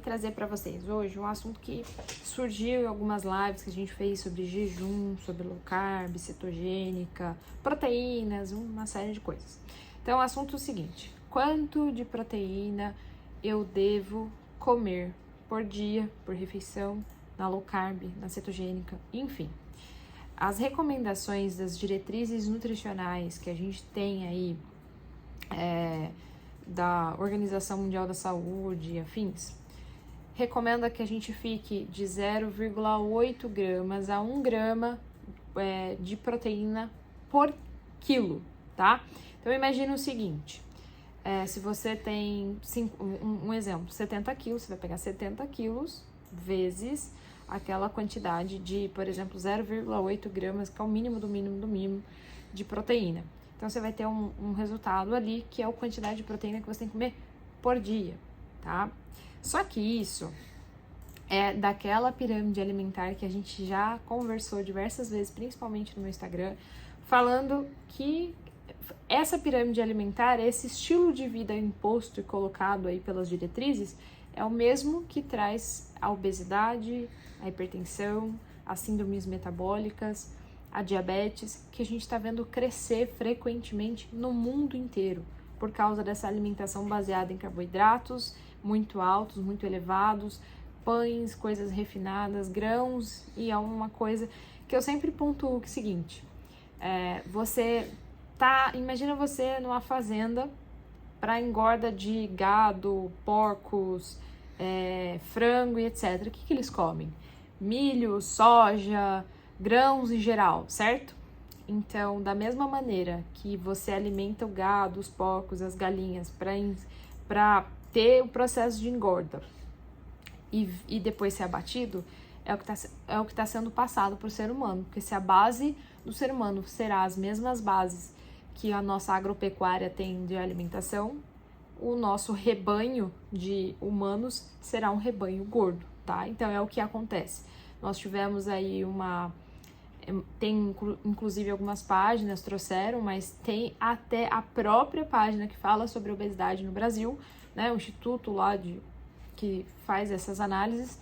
trazer para vocês hoje um assunto que surgiu em algumas lives que a gente fez sobre jejum, sobre low carb, cetogênica, proteínas, uma série de coisas. Então, o assunto é o seguinte: quanto de proteína eu devo comer por dia, por refeição, na low carb, na cetogênica, enfim. As recomendações das diretrizes nutricionais que a gente tem aí, da Organização Mundial da Saúde e afins, recomenda que a gente fique de 0,8 gramas a 1 grama de proteína por quilo, tá? Então, imagina o seguinte, se você tem, um exemplo, 70 quilos, você vai pegar 70 quilos vezes aquela quantidade de, por exemplo, 0,8 gramas, que é o mínimo do mínimo do mínimo de proteína. Então, você vai ter um resultado ali, que é a quantidade de proteína que você tem que comer por dia, tá? Só que isso é daquela pirâmide alimentar que a gente já conversou diversas vezes, principalmente no meu Instagram, falando que essa pirâmide alimentar, esse estilo de vida imposto e colocado aí pelas diretrizes, é o mesmo que traz a obesidade, a hipertensão, as síndromes metabólicas, a diabetes, que a gente está vendo crescer frequentemente no mundo inteiro, por causa dessa alimentação baseada em carboidratos muito altos, muito elevados, pães, coisas refinadas, grãos, e é uma coisa que eu sempre pontuo que é o seguinte, imagina você numa fazenda para engorda de gado, porcos, frango e etc. O que eles comem? Milho, soja, grãos em geral, certo? Então, da mesma maneira que você alimenta o gado, os porcos, as galinhas para ter o processo de engorda e depois ser abatido, é o que tá sendo passado para o ser humano, porque se a base do ser humano será as mesmas bases que a nossa agropecuária tem de alimentação, o nosso rebanho de humanos será um rebanho gordo, tá? Então, é o que acontece. Nós tivemos aí tem inclusive algumas páginas trouxeram, mas tem até a própria página que fala sobre obesidade no Brasil, né? O instituto lá que faz essas análises,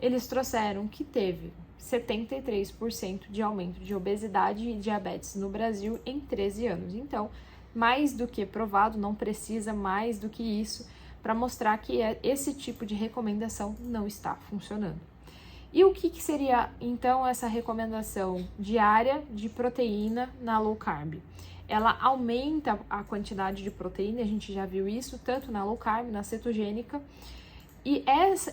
eles trouxeram que teve 73% de aumento de obesidade e diabetes no Brasil em 13 anos. Então, mais do que provado, não precisa mais do que isso para mostrar que esse tipo de recomendação não está funcionando. E o que seria, então, essa recomendação diária de proteína na low carb? Ela aumenta a quantidade de proteína, a gente já viu isso, tanto na low carb, na cetogênica, e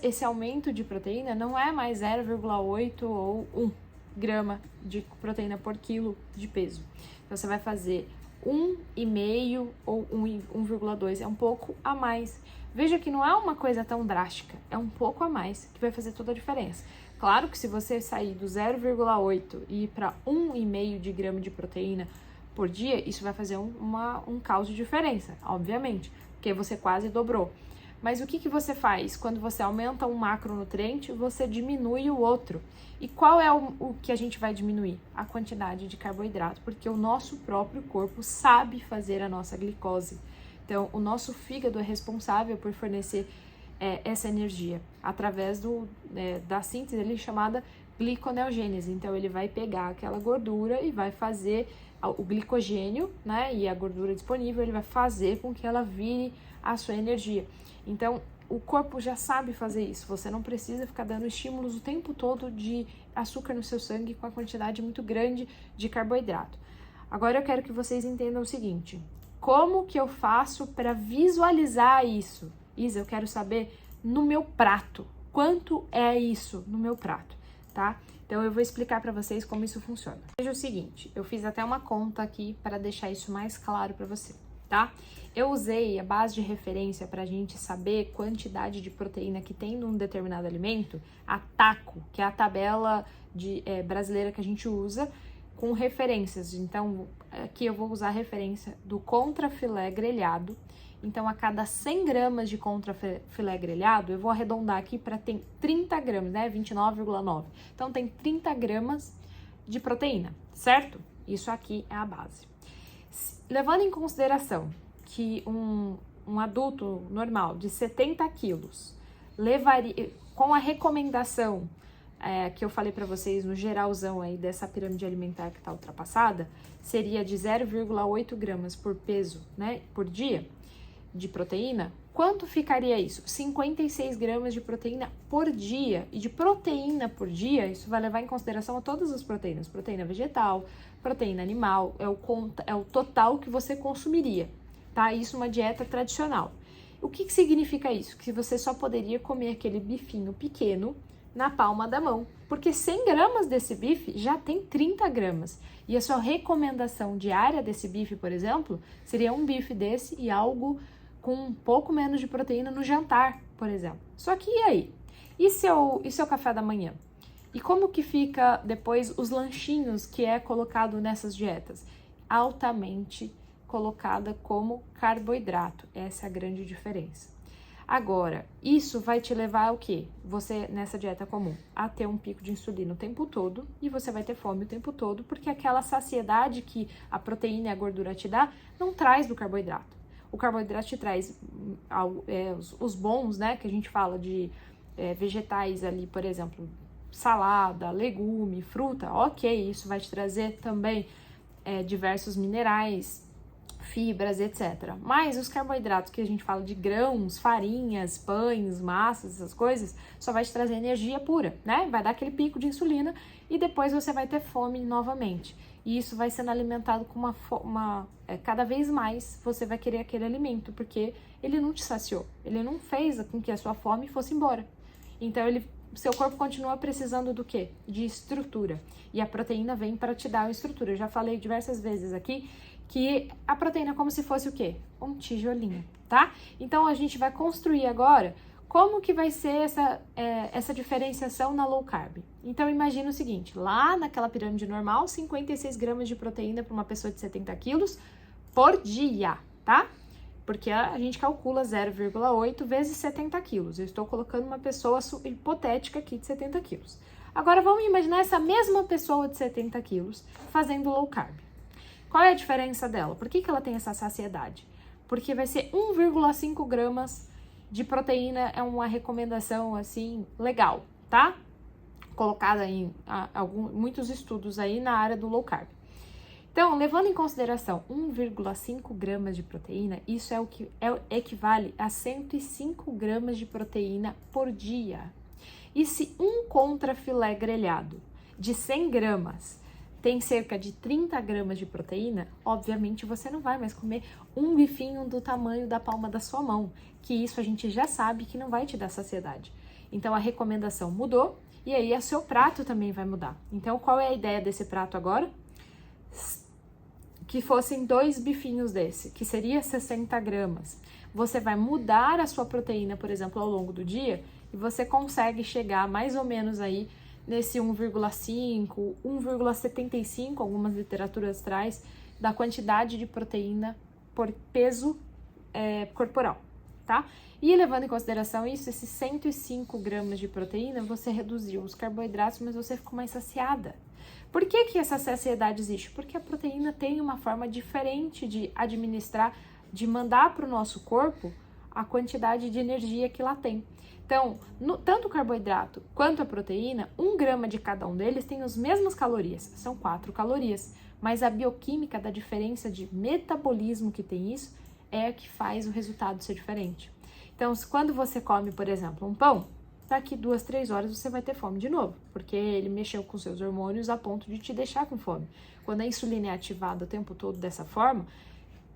esse aumento de proteína não é mais 0,8 ou 1 grama de proteína por quilo de peso. Então, você vai fazer 1,5 ou 1,2, é um pouco a mais. Veja que não é uma coisa tão drástica, é um pouco a mais que vai fazer toda a diferença. Claro que se você sair do 0,8 e ir para 1,5 de grama de proteína por dia, isso vai fazer um caos de diferença, obviamente, porque você quase dobrou. Mas o que você faz? Quando você aumenta um macronutriente, você diminui o outro. E qual é o que a gente vai diminuir? A quantidade de carboidrato, porque o nosso próprio corpo sabe fazer a nossa glicose. Então, o nosso fígado é responsável por fornecer essa energia através da síntese ali chamada gliconeogênese. Então, ele vai pegar aquela gordura e vai fazer o glicogênio, né? E a gordura disponível, ele vai fazer com que ela vire a sua energia. Então, o corpo já sabe fazer isso. Você não precisa ficar dando estímulos o tempo todo de açúcar no seu sangue com a quantidade muito grande de carboidrato. Agora eu quero que vocês entendam o seguinte: como que eu faço para visualizar isso? Isa, eu quero saber no meu prato. Quanto é isso no meu prato, tá? Então, eu vou explicar para vocês como isso funciona. Veja o seguinte, eu fiz até uma conta aqui para deixar isso mais claro para você, tá? Eu usei a base de referência para a gente saber quantidade de proteína que tem num determinado alimento, a TACO, que é a tabela brasileira que a gente usa, com referências. Então, aqui eu vou usar a referência do contrafilé grelhado. Então, a cada 100 gramas de contrafilé grelhado, eu vou arredondar aqui para ter 30 gramas, né? 29,9. Então, tem 30 gramas de proteína, certo? Isso aqui é a base. Levando em consideração que um adulto normal de 70 quilos levaria, com a recomendação que eu falei para vocês no geralzão aí dessa pirâmide alimentar que está ultrapassada, seria de 0,8 gramas por peso, né, por dia de proteína. Quanto ficaria isso? 56 gramas de proteína por dia. E de proteína por dia, isso vai levar em consideração a todas as proteínas. Proteína vegetal, proteína animal, é o total que você consumiria, tá? Isso é uma dieta tradicional. O que significa isso? Que você só poderia comer aquele bifinho pequeno na palma da mão, porque 100 gramas desse bife já tem 30 gramas. E a sua recomendação diária desse bife, por exemplo, seria um bife desse e algo com um pouco menos de proteína no jantar, por exemplo. Só que e aí? E seu café da manhã? E como que fica depois os lanchinhos que é colocado nessas dietas? Altamente colocada como carboidrato. Essa é a grande diferença. Agora, isso vai te levar ao quê? Você, nessa dieta comum, a ter um pico de insulina o tempo todo e você vai ter fome o tempo todo, porque aquela saciedade que a proteína e a gordura te dá, não traz do carboidrato. O carboidrato te traz os bons, né, que a gente fala de vegetais ali, por exemplo, salada, legume, fruta, ok, isso vai te trazer também diversos minerais, fibras, etc. Mas os carboidratos que a gente fala de grãos, farinhas, pães, massas, essas coisas, só vai te trazer energia pura, né? Vai dar aquele pico de insulina e depois você vai ter fome novamente. E isso vai sendo alimentado com cada vez mais você vai querer aquele alimento, porque ele não te saciou, ele não fez com que a sua fome fosse embora. Então, seu corpo continua precisando do quê? De estrutura. E a proteína vem para te dar a estrutura. Eu já falei diversas vezes aqui que a proteína é como se fosse o quê? Um tijolinho, tá? Então, a gente vai construir agora como que vai ser essa diferenciação na low carb. Então, imagina o seguinte, lá naquela pirâmide normal, 56 gramas de proteína para uma pessoa de 70 quilos por dia, tá? Porque a gente calcula 0,8 vezes 70 quilos. Eu estou colocando uma pessoa hipotética aqui de 70 quilos. Agora, vamos imaginar essa mesma pessoa de 70 quilos fazendo low carb. Qual é a diferença dela? Por que ela tem essa saciedade? Porque vai ser 1,5 gramas de proteína, é uma recomendação, assim, legal, tá? Colocada em muitos estudos aí na área do low carb. Então, levando em consideração 1,5 gramas de proteína, isso é o que equivale a 105 gramas de proteína por dia. E se um contrafilé grelhado de 100 gramas tem cerca de 30 gramas de proteína, obviamente você não vai mais comer um bifinho do tamanho da palma da sua mão, que isso a gente já sabe que não vai te dar saciedade. Então a recomendação mudou e aí o seu prato também vai mudar. Então qual é a ideia desse prato agora? Que fossem 2 bifinhos desse, que seria 60 gramas. Você vai mudar a sua proteína, por exemplo, ao longo do dia e você consegue chegar mais ou menos aí nesse 1,5, 1,75, algumas literaturas traz, da quantidade de proteína por peso corporal, tá? E levando em consideração isso, esses 105 gramas de proteína, você reduziu os carboidratos, mas você ficou mais saciada. Por que essa saciedade existe? Porque a proteína tem uma forma diferente de administrar, de mandar para o nosso corpo a quantidade de energia que lá tem. Então, tanto o carboidrato quanto a proteína, 1 grama de cada um deles tem as mesmas calorias, são 4 calorias, mas a bioquímica da diferença de metabolismo que tem isso é que faz o resultado ser diferente. Então, quando você come, por exemplo, um pão, daqui 2, 3 horas você vai ter fome de novo, porque ele mexeu com seus hormônios a ponto de te deixar com fome. Quando a insulina é ativada o tempo todo dessa forma,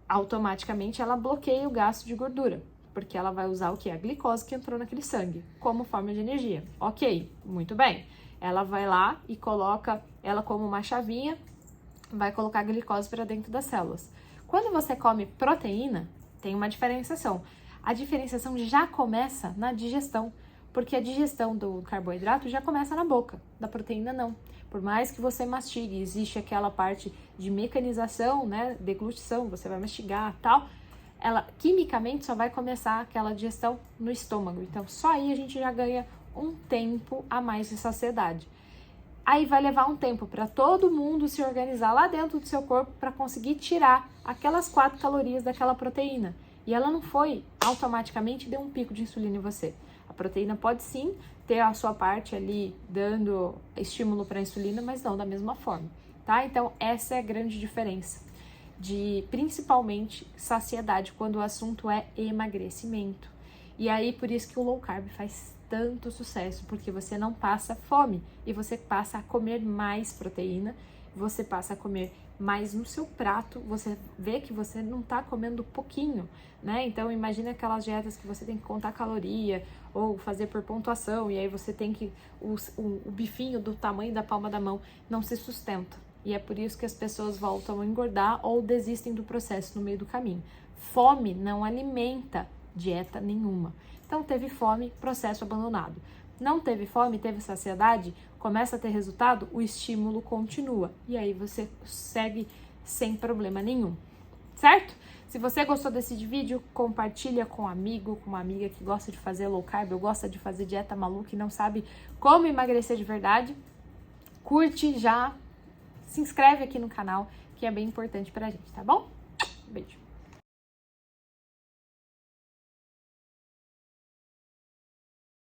automaticamente ela bloqueia o gasto de gordura, porque ela vai usar o que? A glicose que entrou naquele sangue, como forma de energia. Ok, muito bem. Ela vai lá e coloca ela como uma chavinha, vai colocar a glicose para dentro das células. Quando você come proteína, tem uma diferenciação. A diferenciação já começa na digestão, porque a digestão do carboidrato já começa na boca, da proteína não. Por mais que você mastigue, existe aquela parte de mecanização, né, deglutição, você vai mastigar, tal, ela quimicamente só vai começar aquela digestão no estômago. Então, só aí a gente já ganha um tempo a mais de saciedade. Aí vai levar um tempo para todo mundo se organizar lá dentro do seu corpo para conseguir tirar aquelas 4 calorias daquela proteína. E ela não foi automaticamente deu um pico de insulina em você. A proteína pode sim ter a sua parte ali dando estímulo para a insulina, mas não da mesma forma, tá? Então, essa é a grande diferença de, principalmente, saciedade, quando o assunto é emagrecimento. E aí, por isso que o low carb faz tanto sucesso, porque você não passa fome e você passa a comer mais proteína, você passa a comer mais no seu prato, você vê que você não tá comendo pouquinho, né? Então, imagina aquelas dietas que você tem que contar caloria ou fazer por pontuação, e aí você tem que, o bifinho do tamanho da palma da mão não se sustenta. E é por isso que as pessoas voltam a engordar ou desistem do processo no meio do caminho. Fome não alimenta dieta nenhuma. Então, teve fome, processo abandonado. Não teve fome, teve saciedade, começa a ter resultado, o estímulo continua. E aí você segue sem problema nenhum, certo? Se você gostou desse vídeo, compartilha com um amigo, com uma amiga que gosta de fazer low carb ou gosta de fazer dieta maluca e não sabe como emagrecer de verdade. Curte já, se inscreve aqui no canal, que é bem importante pra gente, tá bom? Beijo!